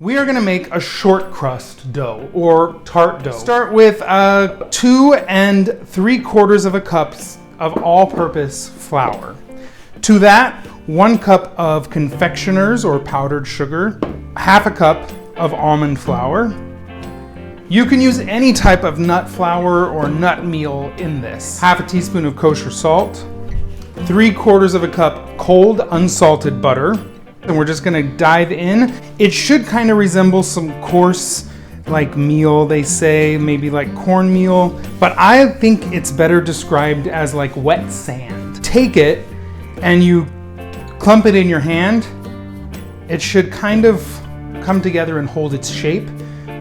We are gonna make a short crust dough or tart dough. Start with 2 3/4 cups of all-purpose flour. To that, 1 cup of confectioner's or powdered sugar, 1/2 cup of almond flour. You can use any type of nut flour or nut meal in this. 1/2 teaspoon of kosher salt, 3/4 cup cold unsalted butter. And we're just gonna dive in. It should kind of resemble some coarse like meal, they say, maybe like cornmeal, but I think it's better described as like wet sand. Take it and you clump it in your hand. It should kind of come together and hold its shape,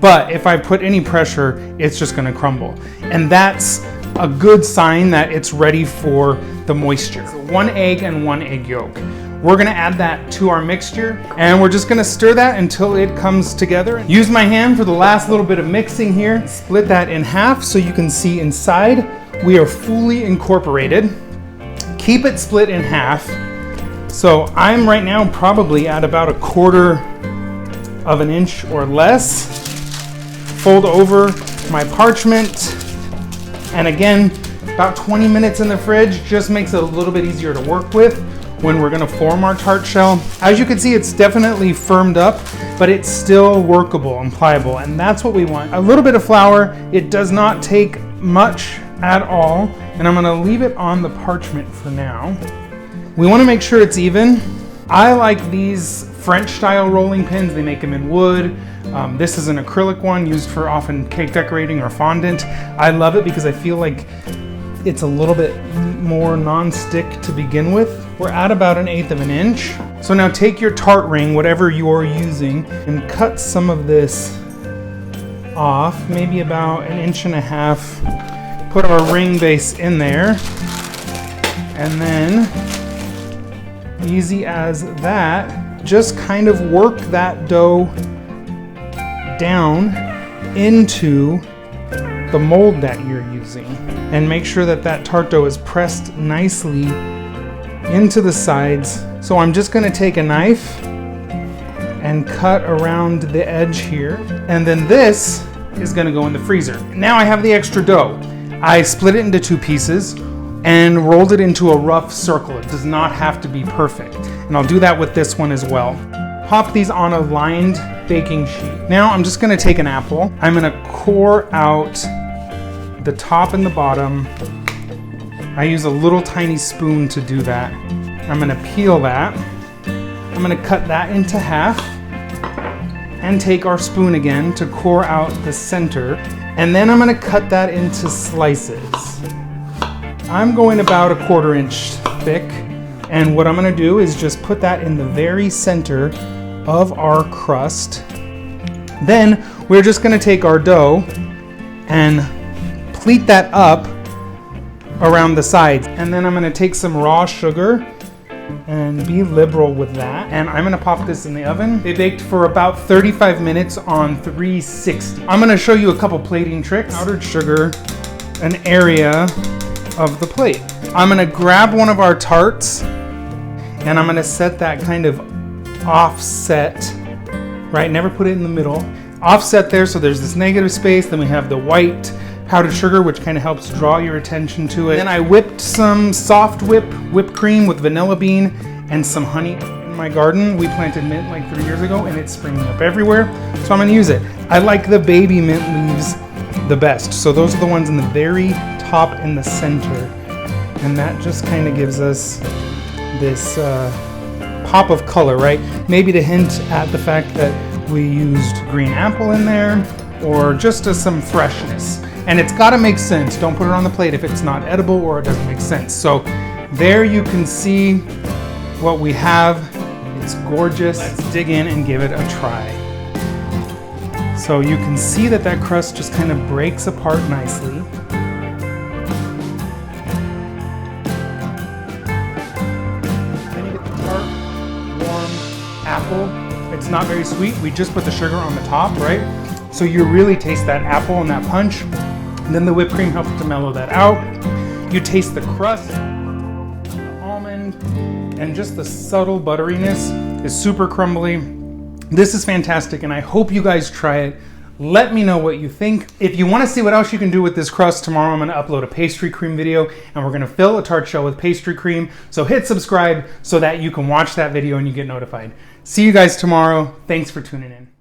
but if I put any pressure, it's just gonna crumble. And that's a good sign that it's ready for the moisture. So 1 egg and 1 egg yolk. We're gonna add that to our mixture and we're just gonna stir that until it comes together. Use my hand for the last little bit of mixing here. Split that in half so you can see inside. We are fully incorporated. Keep it split in half. So I'm right now probably at about 1/4 of an inch or less. Fold over my parchment. And again, about 20 minutes in the fridge just makes it a little bit easier to work with when we're gonna form our tart shell. As you can see, it's definitely firmed up, but it's still workable and pliable, and that's what we want. A little bit of flour, it does not take much at all, and I'm gonna leave it on the parchment for now. We wanna make sure it's even. I like these French style rolling pins. They make them in wood. This is an acrylic one used for often cake decorating or fondant. I love it because I feel like it's a little bit more non-stick to begin with. We're at about 1/8 of an inch. So now take your tart ring, whatever you're using, and cut some of this off, maybe about 1.5 inches. Put our ring base in there, and then, easy as that, just kind of work that dough down into the mold that you're using. And make sure that that tart dough is pressed nicely into the sides. So I'm just gonna take a knife and cut around the edge here. And then this is gonna go in the freezer. Now I have the extra dough. I split it into 2 pieces and rolled it into a rough circle. It does not have to be perfect. And I'll do that with this one as well. Pop these on a lined baking sheet. Now I'm just gonna take an apple. I'm gonna core out the top and the bottom. I use a little tiny spoon to do that. I'm gonna peel that. I'm gonna cut that into half and take our spoon again to core out the center. And then I'm gonna cut that into slices. I'm going about 1/4 inch thick. And what I'm gonna do is just put that in the very center of our crust. Then we're just gonna take our dough and pleat that up around the sides. And then I'm gonna take some raw sugar and be liberal with that. And I'm gonna pop this in the oven. They baked for about 35 minutes on 360. I'm gonna show you a couple plating tricks. Powdered sugar, an area of the plate. I'm gonna grab one of our tarts and I'm gonna set that kind of offset, right? Never put it in the middle. Offset there so there's this negative space. Then we have the white powdered sugar, which kind of helps draw your attention to it. Then I whipped some soft whipped cream with vanilla bean and some honey. In my garden, we planted mint like 3 years ago and it's springing up everywhere. So I'm gonna use it. I like the baby mint leaves the best. So those are the ones in the very top in the center. And that just kind of gives us this pop of color, right? Maybe to hint at the fact that we used green apple in there or just some freshness. And it's gotta make sense. Don't put it on the plate if it's not edible or it doesn't make sense. So there you can see what we have. It's gorgeous. Let's dig in and give it a try. So you can see that that crust just kind of breaks apart nicely. Then you get the tart, warm apple. It's not very sweet. We just put the sugar on the top, right? So you really taste that apple and that punch. And then the whipped cream helps to mellow that out. You taste the crust, the almond, and just the subtle butteriness is super crumbly. This is fantastic, and I hope you guys try it. Let me know what you think. If you want to see what else you can do with this crust, tomorrow I'm going to upload a pastry cream video, and we're going to fill a tart shell with pastry cream. So hit subscribe so that you can watch that video and you get notified. See you guys tomorrow. Thanks for tuning in.